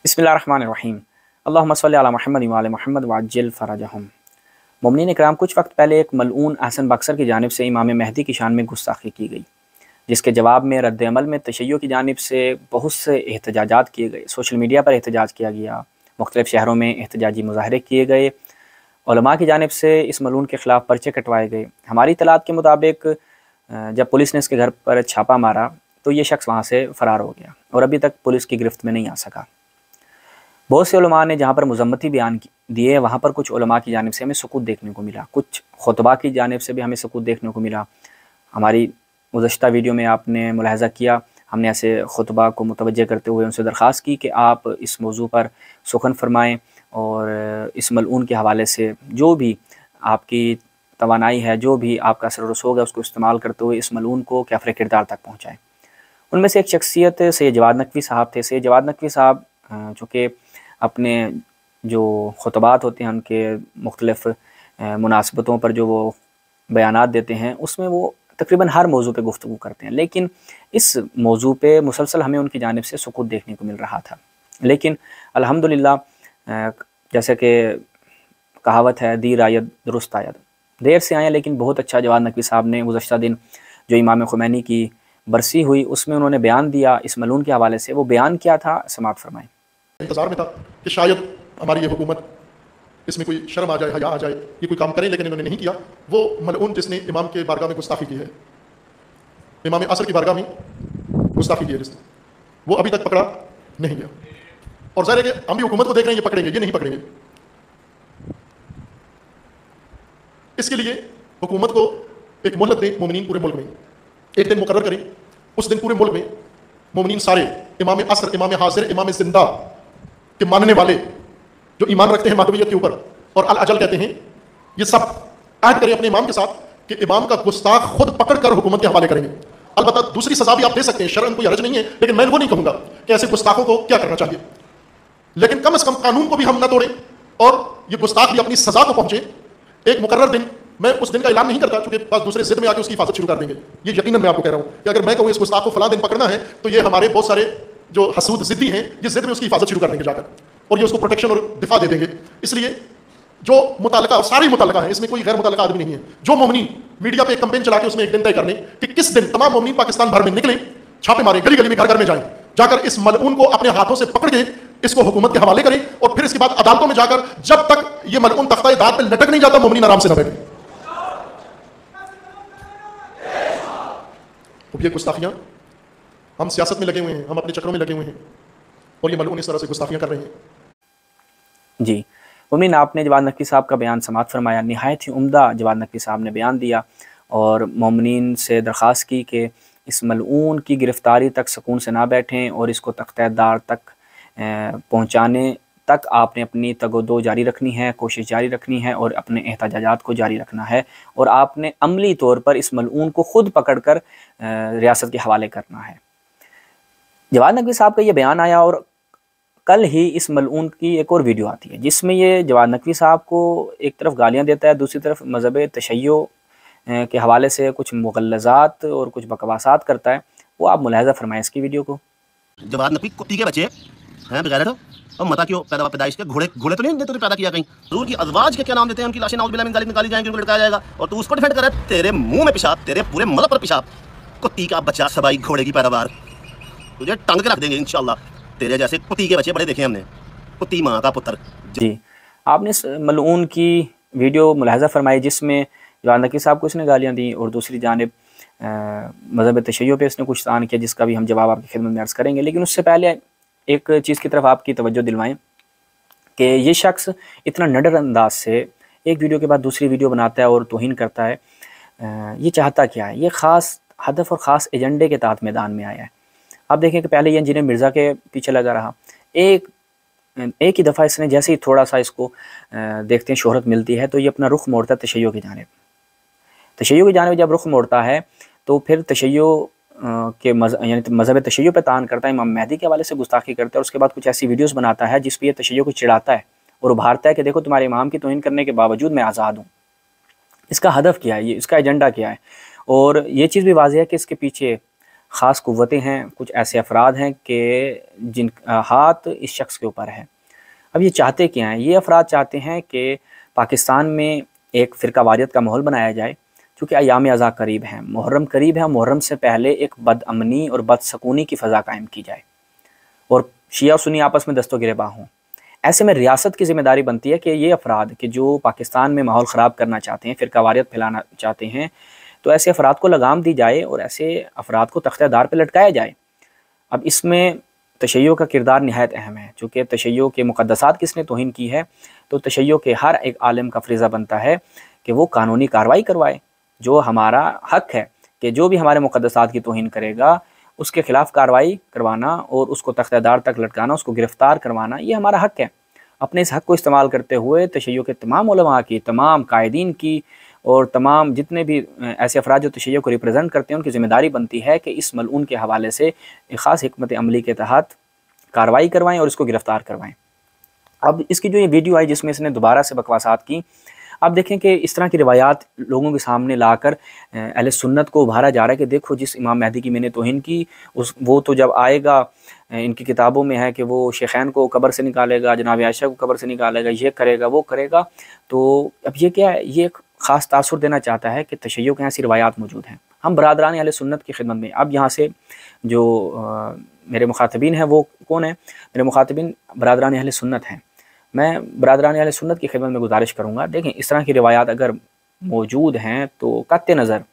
बिस्मिल्लाहिर्रहमानिर्रहीम। अल्लाहुम्मा सल्लि अला मुहम्मद व आले मुहम्मद वअज्जिल फ़रजहुम। मोमिनीन इकराम, कुछ वक्त पहले एक मलऊन अहसन बक्सर की जानिब से इमाम महदी की शान में गुस्ताखी की गई, जिसके जवाब में रद्द अमल में तशय्युअ की जानिब से बहुत से एहतजाजात किए गए। सोशल मीडिया पर एहतजाज किया गया, मुख्तलिफ़ शहरों में एहतजाजी मुज़ाहरे किए गए, उलमा की जानिब से इस मलऊन के ख़िलाफ़ पर्चे कटवाए गए। हमारी इत्तलात के मुताबिक जब पुलिस ने इसके घर पर छापा मारा तो ये शख्स वहाँ से फ़रार हो गया और अभी तक पुलिस की गिरफ्त में नहीं आ सका। बहुत से उलमा ने जहाँ पर मुज़म्मती बयान दिए, वहाँ पर कुछ उलमा की जानिब से हमें सुकूत देखने को मिला, कुछ खुतबा की जानिब से भी हमें सुकूत देखने को मिला। हमारी गुज़श्ता वीडियो में आपने मुलाहज़ा किया, हमने ऐसे खुतबा को मुतवज्जे करते हुए उनसे दरख्वास्त की कि आप इस मौजू पर सुखन फरमाएँ और इस मलऊन के हवाले से जो भी आपकी तवानाई है, जो भी आपका असर रसूख है, उसको इस्तेमाल करते हुए इस मलऊन को कैफ़रे किरदार तक पहुँचाएँ। उनमें से एक शख्सियत सैयद जवाद नकवी साहब थे। सैयद जवाद नकवी साहब चूँकि अपने जो खुतबात होते हैं उनके मुख्तलिफ़ मुनासबतों पर जो वो बयानात देते हैं, उसमें वो तकरीबन हर मौजू पे गुफ्तगू करते हैं, लेकिन इस मौजू पे मुसलसल हमें उनकी जानिब से सुकूत देखने को मिल रहा था। लेकिन अल्हम्दुलिल्लाह, जैसे कि कहावत है, दी रायत दुरुस्त आयत, देर से आए लेकिन बहुत अच्छा जवाद नकवी साहब ने गुज़श्ता दिन जो इमाम खुमैनी की बरसी हुई उसमें उन्होंने बयान दिया इस मलऊन के हवाले से। वो बयान क्या था, समाअत फरमाएं। इंतजार में था कि शायद हमारी ये हुकूमत इसमें कोई शर्म आ जाए, हया आ जाए, ये कोई काम करे, लेकिन इन्होंने नहीं किया। वो मलऊन जिसने इमाम के बारगाह में गुस्ताखी की है, इमाम असर की बारगाह में गुस्ताखी की है जिसने, वो अभी तक पकड़ा नहीं गया। और ज़ाहिर है कि हम भी हुकूमत को देख रहे हैं, ये पकड़ेंगे, ये नहीं पकड़ेंगे। इसके लिए हुकूमत को एक मोहलत दें, मोमिनीन पूरे मुल्क में एक दिन मुकर्रर करें, उस दिन पूरे मुल्क में मोमिनीन सारे इमाम असर, इमाम हाजिर, इमाम जिंदा के मानने वाले जो ईमान रखते हैं मानवियत के ऊपर और अल अजल कहते हैं, ये सब अहद करें अपने इमाम के साथ कि इमाम का गुस्ताख खुद पकड़ कर हुकूमत के हवाले करेंगे। अलबत्ता दूसरी सजा भी आप दे सकते हैं, शरअन कोई हरज नहीं है, लेकिन मैं वो नहीं कहूँगा कि ऐसे गुस्ताखों को क्या करना चाहिए। लेकिन कम से कम कानून को भी हम न तोड़ें और ये गुस्ताख भी अपनी सजा को पहुँचे। एक मुकर्रर दिन, मैं उस दिन का ऐलान नहीं करता क्योंकि बस दूसरे जिद में आके उसकी हिफाजत शुरू कर देंगे। ये यकीनन मैं आपको कह रहा हूँ कि अगर मैं कहूँ इस गुस्ताख को फला दिन पकड़ना है तो ये हमारे बहुत सारे जो हसूद जिद्दी हैं, ये जिद में उसकी हिफाजत शुरू कर देंगे जाकर, और ये उसको प्रोटेक्शन और दिफा दे देंगे। इसलिए जो मुताल्लिका, सारे मुताल्लिका हैं, इसमें कोई गैर मुताल्लिका आदमी नहीं है, जो मोमिनीन मीडिया पे एक कैंपेन चला के उसमें एक दिन तय कर लें कि किस दिन तमाम मोमिनीन पाकिस्तान भर में निकलें, छापे मारें, गली गली में, घर घर में जाएं, जाकर इस मलऊन को अपने हाथों से पकड़ के इसको हुकूमत के हवाले करें, और फिर इसके बाद अदालतों में जाकर जब तक ये मलऊन तख्ता दाद पे लटक नहीं जाता, मोमिनीन आराम से न बैठे। ये गुस्ताखियां, हम सियासत में लगे हुए हैं, हम अपने चक्रों में लगे हुए हैं, और ये मलऊन इस तरह से गुस्ताखियां कर रहे हैं। जी मोमिन, आपने जवाद नकवी साहब का बयान समाअत फरमाया। निहायत ही उम्दा जवाद नकवी साहब ने बयान दिया और मोमिनीन से दरख्वास्त की कि इस मलऊन की गिरफ़्तारी तक सुकून से ना बैठें और इसको तख्ता-ए-दार तक पहुँचाने तक आपने अपनी तगोदो जारी रखनी है, कोशिश जारी रखनी है और अपने एहतजाजात को जारी रखना है, और आपने अमली तौर पर इस मलऊन को ख़ुद पकड़ कर रियासत के हवाले करना है। जवाद नकवी साहब का ये बयान आया और कल ही इस मलऊन की एक और वीडियो आती है जिसमें ये जवाद नकवी साहब को एक तरफ गालियाँ देता है, दूसरी तरफ मज़हब तशय्यो के हवाले से कुछ मुग़ल्लज़ात और कुछ बकवासात करता है। वो आप मुलाहज़ा फरमाएं इसकी वीडियो को। जवाद नकवी कुत्ती के बच्चे हैं, बगैर और मता क्यों पैदाइश के घोड़े तो नहीं तूने पैदा किया कहीं, हजूर की अज़वाज के क्या नाम देते हैं, उनकी लाशें नाउज़ बिल्लाह मिन ज़ालिक निकाली जाएंगी, उनको लटकाया जाएगा, और तू उसको डिफेंड कर रहा है। तेरे मुंह में पेशाब, तेरे पूरे मलक पर पेशाब, कुत्ती का बच्चा, सबाई घोड़े की पैदावार, तुझे टांग के रख देंगे इंशाल्लाह। तेरे जैसे कुत्ती के बच्चे बड़े देखे हमने, कुत्ती माँ का पुत्र। जी आपने इस मलऊन की वीडियो मुलाहज़ा फरमाई जिसमें जवाद नकवी साहब को इसने गालियाँ दी और दूसरी जानिब मज़हब तशय्यो पे इसने कुछ तान किया, जिसका भी हम जवाब आपकी खिदमत में अर्ज़ करेंगे। लेकिन उससे पहले एक चीज़ की तरफ आपकी तवज्जो दिलवाएं कि ये शख्स इतना निडर अंदाज से एक वीडियो के बाद दूसरी वीडियो बनाता है और तौहीन करता है। ये चाहता क्या है? ये ख़ास हदफ और ख़ास एजेंडे के तहत मैदान में आया है। आप देखें कि पहले ये इंजीनियर मिर्ज़ा के पीछे लगा रहा, एक ही दफ़ा इसने जैसे ही थोड़ा सा इसको देखते हैं शोहरत मिलती है तो ये अपना रुख मोड़ता है तशय्यो की जानिब। तशय्यो की जानिब जब रुख मोड़ता है तो फिर तशय्यो के यानी मज़हब तशय्यो पे तान करता है, इमाम महदी के हवाले से गुस्ताखी करता है, और उसके बाद कुछ ऐसी वीडियोस बनाता है जिस पर ये तशय्यो को चिढ़ाता है और उभारता है कि देखो तुम्हारे इमाम की तौहीन करने के बावजूद मैं आज़ाद हूँ। इसका हदफ क्या है, ये इसका एजेंडा क्या है? और ये चीज़ भी वाज़ेह है कि इसके पीछे ख़ास क़ुव्वतें हैं, कुछ ऐसे अफराद हैं कि जिन हाथ इस शख्स के ऊपर है। अब ये चाहते क्या हैं? ये अफराद चाहते हैं कि पाकिस्तान में एक फ़िरकावारियत का माहौल बनाया जाए, क्योंकि अयाम अज़ा करीब हैं, मुहर्रम करीब है। मुहर्रम से पहले एक बदअमनी और बदसकूनी की फ़ज़ा कायम की जाए और शिया और सुन्नी आपस में दस्तो गिरेबान हों। ऐसे में रियासत की ज़िम्मेदारी बनती है कि ये अफराद कि जो पाकिस्तान में माहौल ख़राब करना चाहते हैं, फ़िरकावारियत फैलाना चाहते हैं, तो ऐसे अफराद को लगाम दी जाए और ऐसे अफराद को तख्ते-दार पे लटकाया जाए। अब इसमें तशय्यो का किरदार निहायत अहम है, चूँकि तशय्यो के मुक़द्दसात किसने तौहीन की है, तो तशय्यो के हर एक आलिम का फ़रीज़ा बनता है कि वो कानूनी कार्रवाई करवाए। जो हमारा हक़ है कि जो भी हमारे मुक़द्दसात की तौहीन करेगा उसके ख़िलाफ़ कार्रवाई करवाना और उसको तख्ते-दार तक लटकाना, उसको गिरफ़्तार करवाना, ये हमारा हक़ है। अपने इस हक़ को इस्तेमाल करते हुए तशय्यो के तमाम उलमा की, तमाम कायदीन की और तमाम जितने भी ऐसे अफराद जो तशय्यो को रिप्रेजेंट करते हैं, उनकी ज़िम्मेदारी बनती है कि इस मलऊन के हवाले से एक ख़ास हिकमत अमली के तहत कार्रवाई करवाएँ और इसको गिरफ़्तार करवाएँ। अब इसकी जो ये वीडियो आई जिसमें इसने दोबारा से बकवासात की, आप देखें कि इस तरह की रिवायात लोगों के सामने लाकर अहले सुन्नत को उभारा जा रहा है कि देखो जिस इमाम मेहदी की मैंने तौहीन की, वो तो जब आएगा इनकी किताबों में है कि वो शेखैन को कब्र से निकालेगा, जनाब आयशा को कब्र से निकालेगा, ये करेगा वो करेगा। तो अब ये क्या है, ये एक ख़ास तासुर देना चाहता है कि तशय्यो के ऐसी रिवायात मौजूद हैं। हम बरादरान अहले सुन्नत की खिदमत में, अब यहाँ से जो मेरे मुखातबीन हैं वो कौन है? मेरे मुखातबीन बरादरान अहले सुन्नत हैं। मैं बरादरान अहले सुन्नत की खिदमत में गुजारिश करूँगा, देखें इस तरह की रिवायात अगर मौजूद हैं तो कत्ते नज़र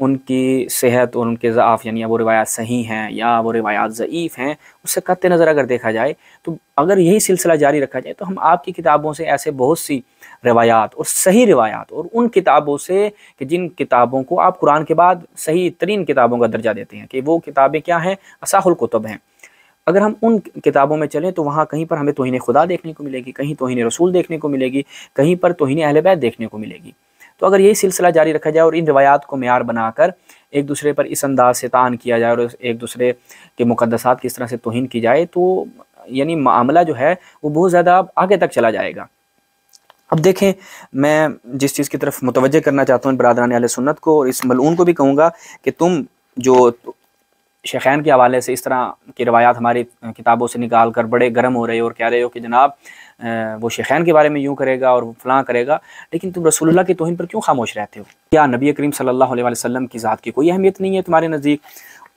उनकी सेहत और उनके ज़आफ़, यानी वो रिवायात सही हैं या वो रिवायात ज़ईफ़ हैं, उससे कत्ते नज़र अगर देखा जाए तो अगर यही सिलसिला जारी रखा जाए तो हम आपकी किताबों से ऐसे बहुत सी रिवायात और सही रिवायात और उन किताबों से कि जिन किताबों को आप कुरान के बाद सही तरीन किताबों का दर्जा देते हैं कि वो किताबें क्या हैं, असाहुल कुतुब हैं, अगर हम उन किताबों में चलें तो वहाँ कहीं पर हमें तौहीन खुदा देखने को मिलेगी, कहीं तौहीन रसूल देखने को मिलेगी, कहीं पर तौहीन अहले बैत देखने को मिलेगी। तो अगर यही सिलसिला जारी रखा जाए और इन रिवायात को मेयार बनाकर एक दूसरे पर इस अंदाज से तान किया जाए और एक दूसरे के मुक़द्दसात की इस तरह से तौहीन की जाए, तो यानी मामला जो है वो बहुत ज़्यादा आगे तक चला जाएगा। अब देखें, मैं जिस चीज़ की तरफ मुतवज्जे करना चाहता हूँ बरादरान अहले सुन्नत को और इस मलऊन को भी कहूँगा कि तुम जो शेखैन के हवाले से इस तरह की रवायात हमारी किताबों से निकाल कर बड़े गर्म हो रहे हो और कह रहे हो कि जनाब वो शेखैन के बारे में यूँ करेगा और फलां करेगा, लेकिन तुम रसूलुल्लाह की तौहीन पर क्यों खामोश रहते हो? क्या नबी करीम सल्लल्लाहु अलैहि वसल्लम की ज़ात की कोई अहमियत नहीं है तुम्हारे नज़दीक?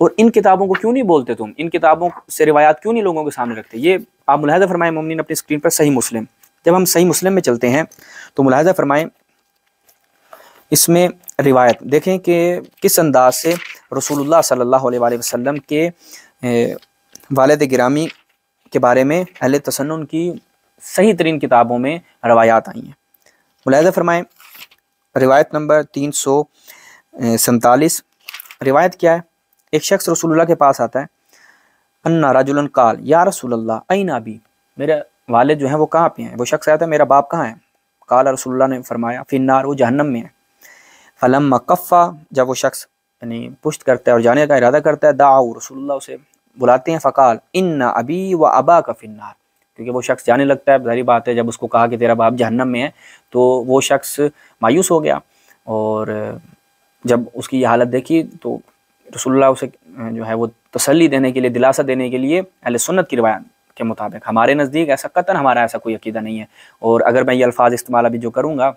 और इन किताबों को क्यों नहीं बोलते तुम? इन किताबों से रिवायात क्यों नहीं लोगों के सामने रखते? ये आप मुलाहिज़ा फरमाएँ मोमिनीन अपनी स्क्रीन पर सही मुस्लिम। जब हम सही मुस्लिम में चलते हैं तो मुलाहिज़ा फरमाएँ इसमें रिवायत देखें कि किस अंदाज से रसूलुल्लाह सल्लल्लाहु अलैहि वसल्लम के वालिद गिरामी के बारे में अहले तसन्नुन की सही तरीन किताबों में रवायात आई हैं। मुलाहिज़ा फरमाएँ रिवायत नंबर 347। रिवायत क्या है? एक शख्स रसूलुल्लाह के पास आता है, अन्ना रजुलन काल या रसूलल्लाह ऐन अबी, मेरे वालिद जो हैं वो कहाँ पे हैं? वो शख्स आता है, मेरा बाप कहाँ है? काल रसूलुल्लाह ने फरमाया फिन्नार, वो जहन्नम में है। फलम्मा कफ़ा, जब वो शख्स यानी पुश्त करता है और जाने का इरादा करता है, दाऊ रसूलुल्लाह उसे बुलाते हैं, फ़काल इन्ना अबी व अबा का फिन्नार, क्योंकि वो शख्स जाने लगता है, ज़ाहिर बात है जब उसको कहा कि तेरा बाप जहन्नम में है तो वो शख्स मायूस हो गया और जब उसकी ये हालत देखी तो रसूलुल्लाह उसे जो है वो तसल्ली देने के लिए, दिलासा देने के लिए अहले सुन्नत की रिवायत के मुताबिक, हमारे नज़दीक ऐसा कतन हमारा ऐसा कोई अकीदा नहीं है, और अगर मैं ये अल्फाज इस्तेमाल अभी जो करूँगा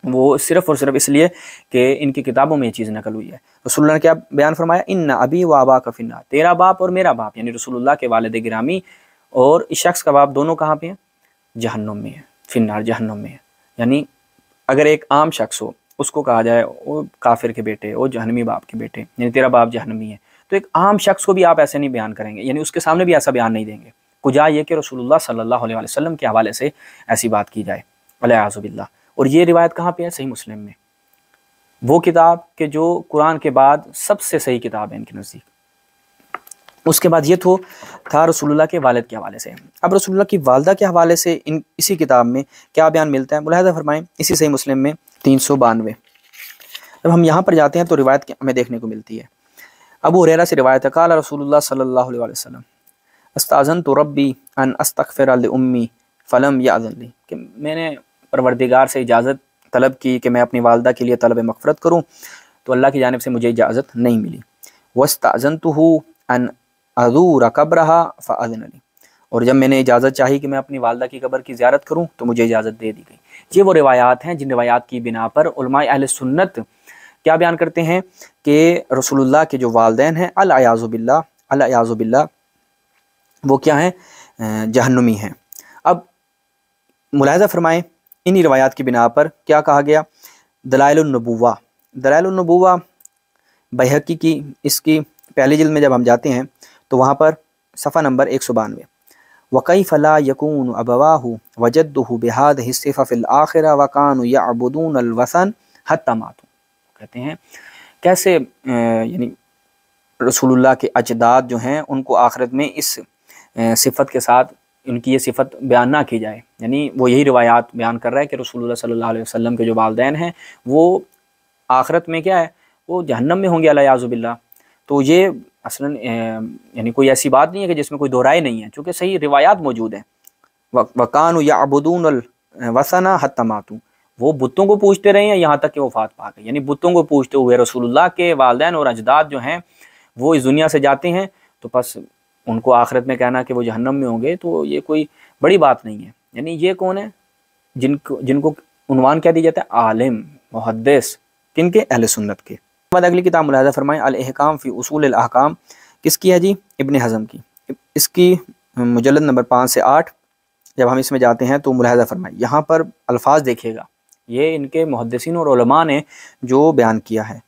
वो सिर्फ़ और सिर्फ इसलिए कि इनकी किताबों में ये चीज़ नकल हुई है। रसूलुल्लाह ने क्या बयान फरमाया? इन्ना अबी व अबा का फिन्नार, तेरा बाप और मेरा बाप यानी रसूलुल्लाह के वालिद गिरामी और इस शख्स का बाप दोनों कहाँ पे हैं? जहन्नुम में है, फिन्नार जहन्नुम में है। यानी अगर एक आम शख्स हो उसको कहा जाए वो काफिर के बेटे, वो जहन्नमी बाप के बेटे, यानी तेरा बाप जहन्नमी है, तो एक आम शख्स को भी आप ऐसे नहीं बयान करेंगे, यानी उसके सामने भी ऐसा बयान नहीं देंगे। कुजा ये कि रसूलुल्लाह सल्लल्लाहु अलैहि वसल्लम के हवाले से ऐसी बात की जाए, वलियाज़ु बिल्लाह। और ये रिवायत कहाँ पे है? सही मुस्लिम में, वो किताब के जो कुरान के बाद सबसे सही किताब है इनके नज़दीक। उसके बाद ये तो था रसूलुल्लाह के वालिद के हवाले से। अब रसूलुल्लाह की वालदा के हवाले से इसी किताब में क्या बयान मिलता है? मुलाहिज़ा फरमाएं इसी सही मुस्लिम में 392। जब हम यहाँ पर जाते हैं तो रिवायत हमें देखने को मिलती है। अबू हुरैरा से रिवायत है, क़ाल रसूलुल्लाह सल्लल्लाहु अलैहि वसल्लम अस्तअज़नतु रब्बी अन अस्तग़फ़िर लिउम्मी फ़लम यअज़न ली, कि मैंने परवरदिगार से इजाज़त तलब की कि मैं अपनी वालदा के लिए तलब मग़फ़िरत करूँ, तो अल्लाह की जानिब से मुझे इजाज़त नहीं मिली। वस्तअज़नतुहु अन अज़ूर क़ब्रहा फ़अज़न ली, और जब मैंने इजाज़त चाही कि मैं अपनी वालदा की कब्र की ज़ियारत करूँ तो मुझे इजाज़त दे दी गई। ये वो रिवायात हैं जिन रिवायात की बिना पर उलमाए अहले सुन्नत क्या बयान करते हैं कि रसूलुल्लाह के जो वालिदैन हैं अल-अयाज़ु बिल्लाह वो क्या हैं, जहन्नुमी हैं। अब मुलाहिज़ा फरमाएँ इन्हीं रिवायात की बिना पर क्या कहा गया, दलाइलुन-नबुव्वा बैहक़ी की इसकी पहली जिल्द में जब हम जाते हैं तो वहाँ पर सफ़ा नंबर 192, वकैफ़ ला यकूनु अबवाहु वजद्दुहु बिहादिहि सिफ़ा फ़िल आख़िरा व कानु यअबुदूनल वसन हत्ता मातू। कहते हैं कैसे यानी रसूलुल्लाह के अजदाद जो हैं उनको आखिरत में इस सिफ़त के साथ उनकी ये सिफ़त बयान ना की जाए। यानी वो यही रिवायात बयान कर रहा है कि रसूलुल्लाह सल्लल्लाहु अलैहि वसल्लम के जो वालिदैन हैं वो आखिरत में क्या है, वो जहन्नम में होंगे अल-अयाज़ु बिल्लाह। तो ये असलन यानी कोई ऐसी बात नहीं है कि जिसमें कोई दो राय नहीं है, चूँकि सही रिवायात मौजूद हैं। वकानु यअबुदूनल वसना हत्ता मातू, वो बुतों को पूजते रहे हैं यहाँ तक कि वफ़ात पा गए। यानी बुतों को पूजते हुए रसूलुल्लाह के वालिदैन और अजदाद जो हैं वो इस दुनिया से जाते हैं, तो बस उनको आखिरत में कहना कि वो जहन्नम में होंगे तो ये कोई बड़ी बात नहीं है। यानी ये कौन है जिनको उन्वान क्या दिया जाता है, आलिम मुहद्दिस, किनके, अहले सुन्नत के। बाद अगली किताब मुलाहिज़ा फरमाएं अल-इहकाम फ़ी उसूल अल-अहकाम, किसकी है जी, इब्न हज़म की। इसकी मुजल्लद नंबर 5 से 8 जब हम इसमें जाते हैं तो मुलाहिज़ा फरमाएं, यहाँ पर अल्फाज देखिएगा, ये इनके मुहद्दिसीन और उलमा ने जो बयान किया है।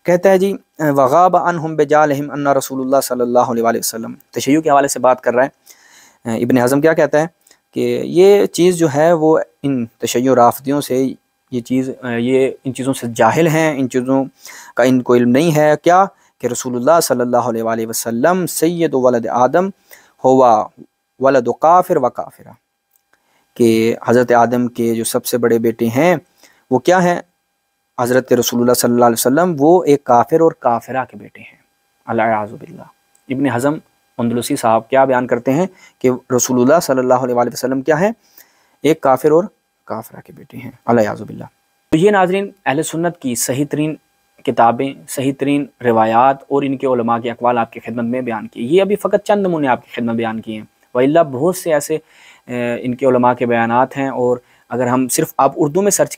कहता है जी वग़ाब अन्हुम बिजालिहिम अन्ना रसूलुल्लाह सल्लल्लाहु अलैहि वसल्लम, तशय्युअ के हवाले से बात कर रहा है। इब्न हज़म क्या कहता है कि ये चीज़ जो है वो इन तशय्युअ राफ़िदियों से ये इन चीज़ों से जाहिल हैं, इन चीज़ों का इनको इल्म नहीं है। क्या कि रसूलुल्लाह सल्लल्लाहु अलैहि वसल्लम सय्यदु वलद आदम हुवा वलद काफ़िर व काफ़िरा, कि हज़रत आदम के जो सबसे बड़े बेटे हैं वो क्या हैं, हज़रत रसूलुल्लाह सल्लल्लाहु अलैहि वसल्लम वो एक काफ़िर और काफ़िरा के बेटे हैं, अल-अयाज़ु बिल्लाह। इब्न हज़म अंदलुसी साहब क्या बयान करते हैं कि रसूलुल्लाह सल्लल्लाहु अलैहि वसल्लम क्या है, एक काफ़िर और काफ़िरा के बेटे हैं, अल-अयाज़ु बिल्लाह। तो ये नाज़रीन अहले सुन्नत की सही तरीन किताबें, सही तरीन रिवायात और इनके उलमा के अक़वाल आपकी खिदमत में बयान किए। ये अभी फ़कत चंद नमूने आपकी खिदमत बयान किए हैं, वइल्ला बहुत से ऐसे इनके उलमा के बयानात हैं। और अगर हम सिर्फ आप उर्दू में सर्च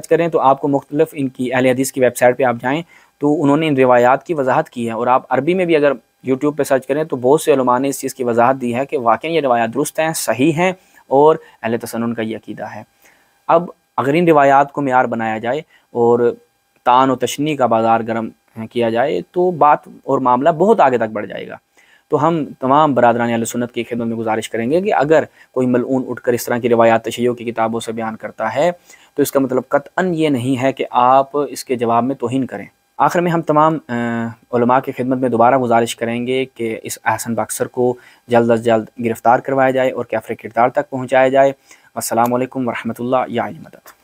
करें तो आपको मुख्तलिफ़ इनकी अहले हदीस की वेबसाइट पे आप जाएँ तो उन्होंने इन रिवायात की वजाहत की है। और आप अरबी में भी अगर यूट्यूब पे सर्च करें तो बहुत से उलमा ने इस चीज़ की वजाहत दी है कि वाकई ये रिवायात दुरुस्त हैं, सही हैं और अहले तसन्नुन का ये अकीदा है। अब अगर इन रिवायात को मेयार बनाया जाए और तान और तशनी का बाज़ार गर्म किया जाए तो बात और मामला बहुत आगे तक बढ़ जाएगा। तो हम तमाम बरादरान अहले सुन्नत की खिदमत में गुजारिश करेंगे कि अगर कोई मलऊन उठकर इस तरह की रिवायात तशय्युअ की किताबों से बयान करता है तो इसका मतलब कतअन ये नहीं है कि आप इसके जवाब में तौहीन करें। आखिर में हम तमाम उलमा की खिदमत में दोबारा गुजारिश करेंगे कि इस अहसन बक्सर को जल्द अज जल्द गिरफ़्तार करवाया जाए और कैफ़र किरदार तक पहुँचाया जाए। अस्सलामु अलैकुम वरहमतुल्लाह या मदद।